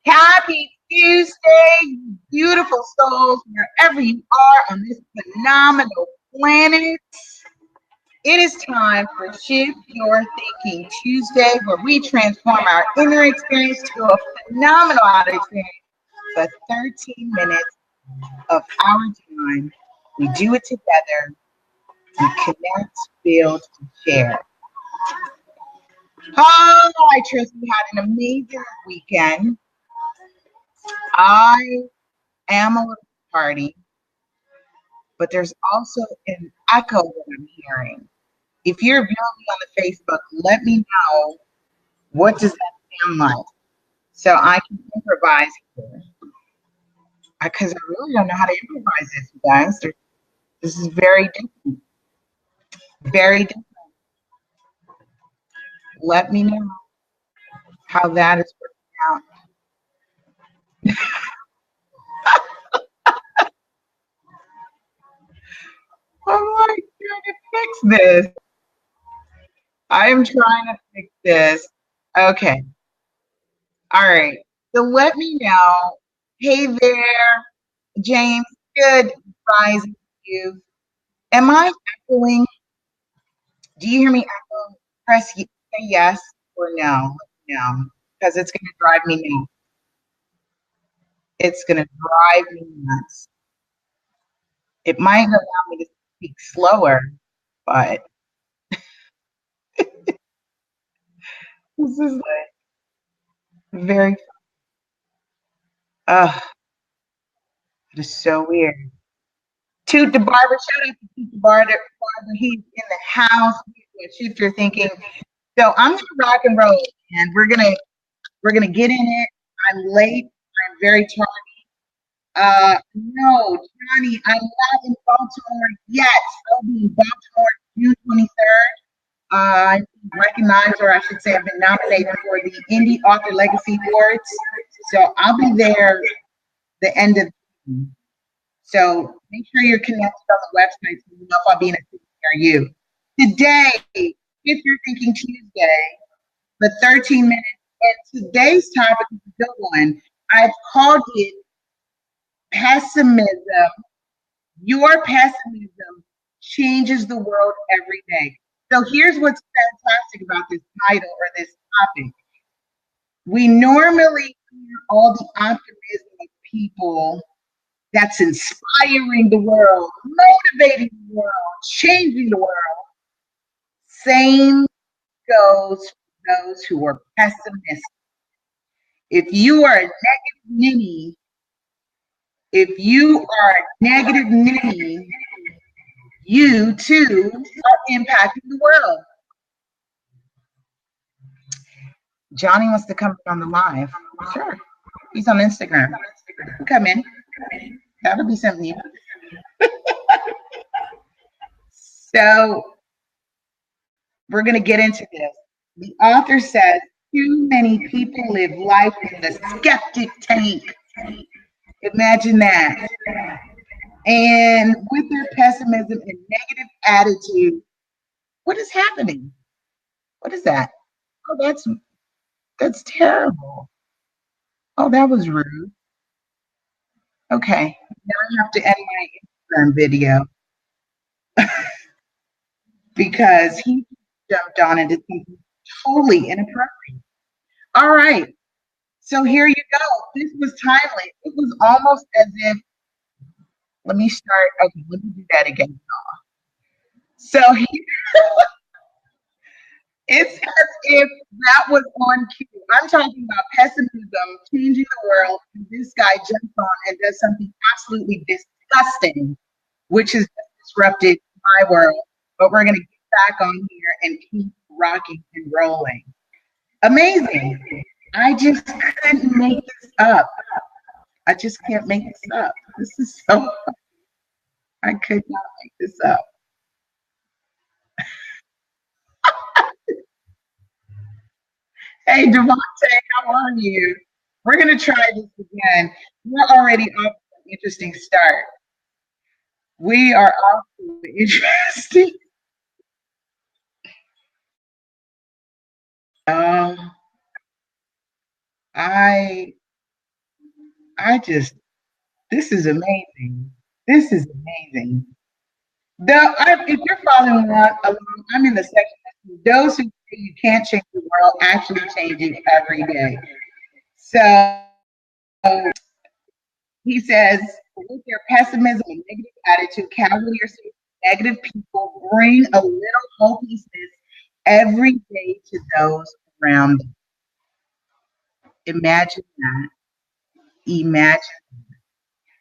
Happy Tuesday, beautiful souls, wherever you are on this phenomenal planet. It is time for Shift Your Thinking Tuesday, where we transform our inner experience to a phenomenal outer experience for 13 minutes of our time. We do it together. We connect, build, and share. Oh, I trust you had an amazing weekend. I am a little party, but there's also an echo that I'm hearing. If you're viewing me on the Facebook, let me know what does that sound like so I can improvise here. Because I really don't know how to improvise this, you guys. This is very different. Very different. Let me know how that is working out. I'm like trying to fix this. I am trying to fix this. Okay. All right. So let me know. Hey there, James. Good rising to you. Am I echoing? Do you hear me echo? Press say yes or no. No, because it's going to drive me nuts. It's going to drive me nuts. It might allow me to speak slower, but this is like very, it is so weird. Toot the barber, shout out to Toot the barber. He's in the house. Shift Your Thinking. So I'm gonna rock and roll, and we're gonna get in it. I'm late. I'm very tardy. No, Johnny, I'm not in Baltimore yet. I'll be in Baltimore June 23rd. I recognized, or I should say, I've been nominated for the Indie Author Legacy Awards. So I'll be there the end of June. So make sure you're connected on the website so you know if I'll be in a city near you. Today, if you're thinking Tuesday, for 13 minutes, and today's topic is a good one. I've called it pessimism. Your pessimism changes the world every day. So here's what's fantastic about this title or this topic. We normally hear all the optimism of people that's inspiring the world, motivating the world, changing the world. Same goes for those who are pessimistic. If you are a negative ninny, you too are impacting the world. Johnny wants to come on the live. Sure. He's on Instagram. Come in. That'll be something new. So we're going to get into this. The author says, too many people live life in the skeptic tank. Imagine that. And with their pessimism and negative attitude, what is happening? What is that? Oh, that's terrible. Oh, that was rude. Okay, now I have to end my Instagram video because he jumped on into something totally inappropriate. All right, so here you go. This was timely. It was almost as if, let me start. Okay, let me do that again. So it's as if that was on cue. I'm talking about pessimism changing the world, and this guy jumps on and does something absolutely disgusting, which has disrupted my world. But we're going to get back on here and keep rocking and rolling. Amazing. I just couldn't make this up. I just can't make this up. This is so, I could not make this up. Hey, Devontae, how are you? We're going to try this again. We're already off to an interesting start. We are off to an interesting. Um, I, I just, this is amazing. This is amazing. If you're following along, I'm in the section. Those who say you can't change the world actually change it every day. So he says, with their pessimism and negative attitude, cavalier, negative people bring a little hopelessness every day to those around them. Imagine that. Imagine.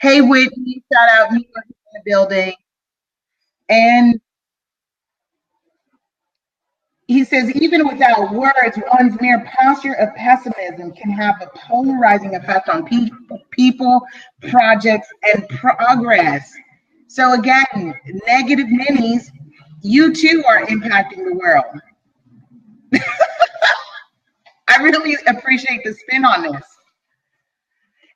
Hey, Whitney, shout out you in the building. And he says, even without words, one's mere posture of pessimism can have a polarizing effect on people, projects, and progress. So, again, negative minis, you too are impacting the world. I really appreciate the spin on this.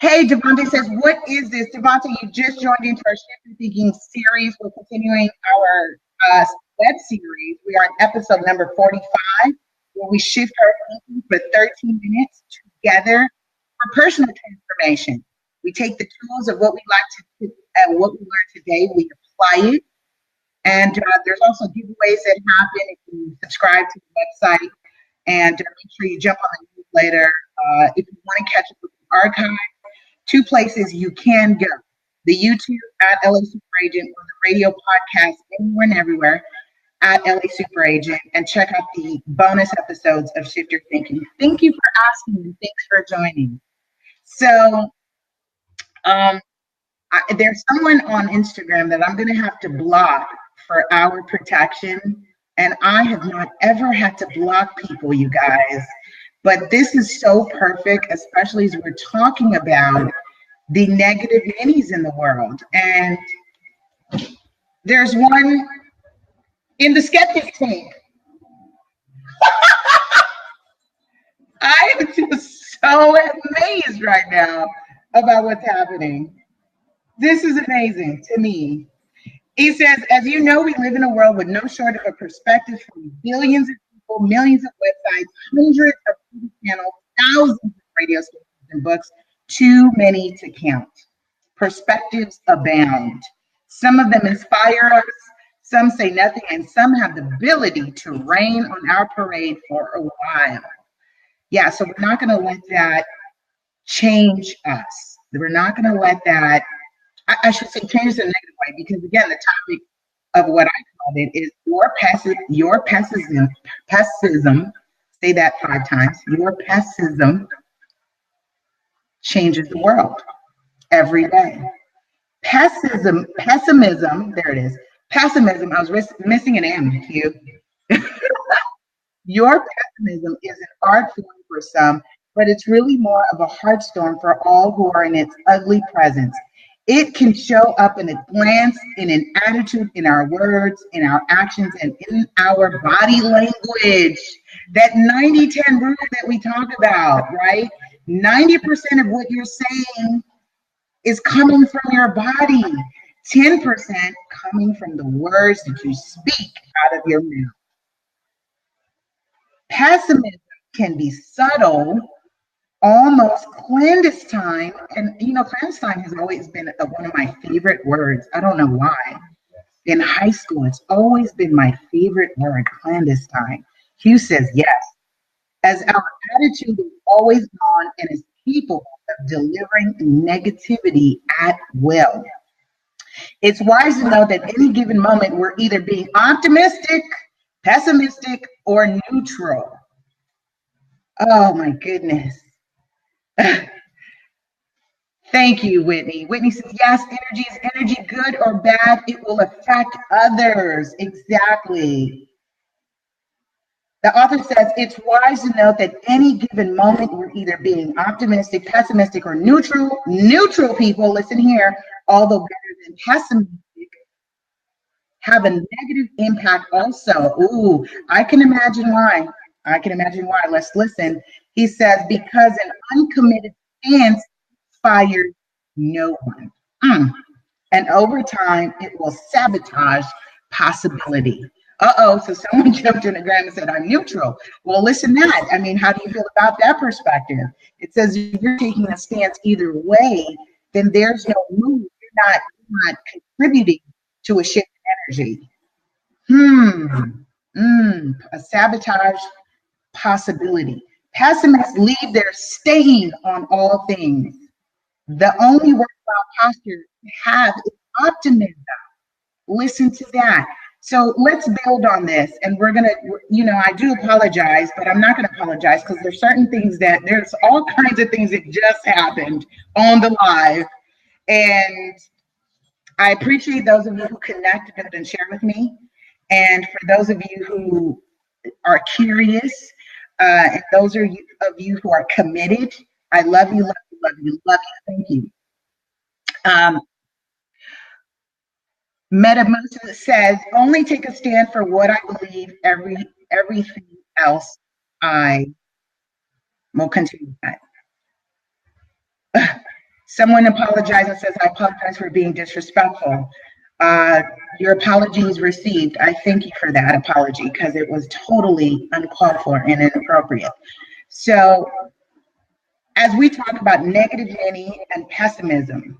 Hey, Devontae says, what is this? Devontae, you just joined into our Shift Thinking series. We're continuing our web series. We are on episode number 45, where we shift our thinking for 13 minutes together for personal transformation. We take the tools of what we like to and what we learned today, we apply it. And there's also giveaways that happen if you subscribe to the website. And make sure you jump on the newsletter. If you want to catch up with the archive, two places you can go: the YouTube at LA Super Agent, or the radio podcast anywhere and everywhere at LA Super Agent, and check out the bonus episodes of Shift Your Thinking. Thank you for asking and thanks for joining. So, there's someone on Instagram that I'm going to have to block for our protection. And I have not ever had to block people, you guys. But this is so perfect, especially as we're talking about the negative minis in the world. And there's one in the skeptic tank. I am just so amazed right now about what's happening. This is amazing to me. He says, as you know, we live in a world with no short of a perspective from billions of people, millions of websites, hundreds of TV channels, thousands of radio stations and books, too many to count. Perspectives abound. Some of them inspire us, some say nothing, and some have the ability to rain on our parade for a while. Yeah, so we're not going to let that change us. We're not going to let that, I should say, change in a negative way, because again, the topic of what I called it is your pessimism, say that 5 times, your pessimism changes the world every day. Pessimism, there it is. Pessimism, I was missing an M, Q. Your pessimism is an art form for some, but it's really more of a heart storm for all who are in its ugly presence. It can show up in a glance, in an attitude, in our words, in our actions, and in our body language. That 90-10 rule that we talk about, right? 90% of what you're saying is coming from your body. 10% coming from the words that you speak out of your mouth. Pessimism can be subtle, almost clandestine. And, clandestine has always been one of my favorite words. I don't know why. In high school, it's always been my favorite word, clandestine. Hugh says yes. As our attitude is always gone and is capable of delivering negativity at will. It's wise to know that any given moment we're either being optimistic, pessimistic, or neutral. Oh my goodness. Thank you, Whitney. Whitney says, yes, energy is energy, good or bad. It will affect others. Exactly. The author says, it's wise to note that any given moment we're either being optimistic, pessimistic, or neutral. Neutral people, listen here, although better than pessimistic, have a negative impact also. Ooh, I can imagine why. I can imagine why. Let's listen. He says, because an uncommitted stance inspires no one. And over time, it will sabotage possibility. Uh-oh, so someone jumped in the ground and said, I'm neutral. Well, listen that. I mean, how do you feel about that perspective? It says if you're taking a stance either way, then there's no move. You're not contributing to a shift in energy. A sabotage possibility. Pessimists leave their stain on all things. The only worthwhile posture to have is optimism. Listen to that. So let's build on this. And we're going to, I do apologize, but I'm not going to apologize because there's certain things there's all kinds of things that just happened on the live. And I appreciate those of you who connect, build, and share with me. And for those of you who are curious, and those of you who are committed, I love you, love you, love you, love you. Thank you. Metamosa says, only take a stand for what I believe, everything else I will continue that. Someone apologized and says, I apologize for being disrespectful. Your apology is received. I thank you for that apology because it was totally uncalled for and inappropriate. So as we talk about negative Nanny and pessimism,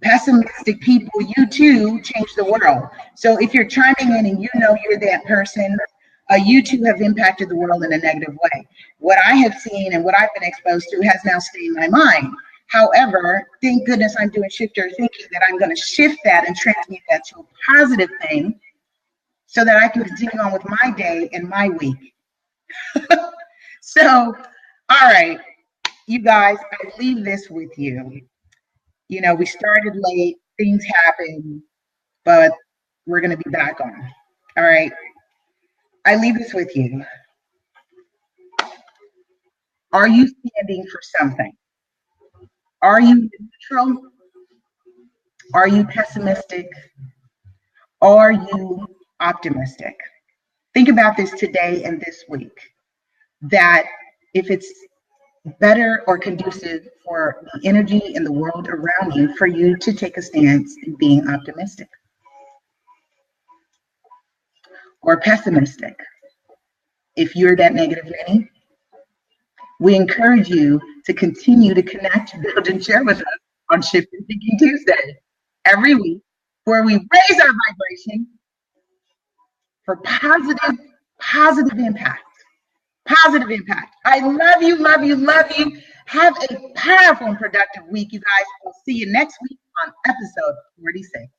pessimistic people, you too change the world. So if you're chiming in and you're that person, you too have impacted the world in a negative way. What I have seen and what I've been exposed to has now stayed in my mind. However, thank goodness I'm doing shifter thinking that I'm going to shift that and transmute that to a positive thing so that I can continue on with my day and my week. So, all right, you guys, I leave this with you. We started late, things happen, but we're going to be back on. All right. I leave this with you. Are you standing for something? Are you neutral? Are you pessimistic? Are you optimistic? Think about this today and this week, that if it's better or conducive for the energy in the world around you for you to take a stance in being optimistic or pessimistic. If you're that negative Nanny, we encourage you to continue to connect, build, and share with us on Shifting Thinking Tuesday every week, where we raise our vibration for positive impact. Positive impact. I love you, love you, love you. Have a powerful and productive week, you guys. We'll see you next week on episode 46.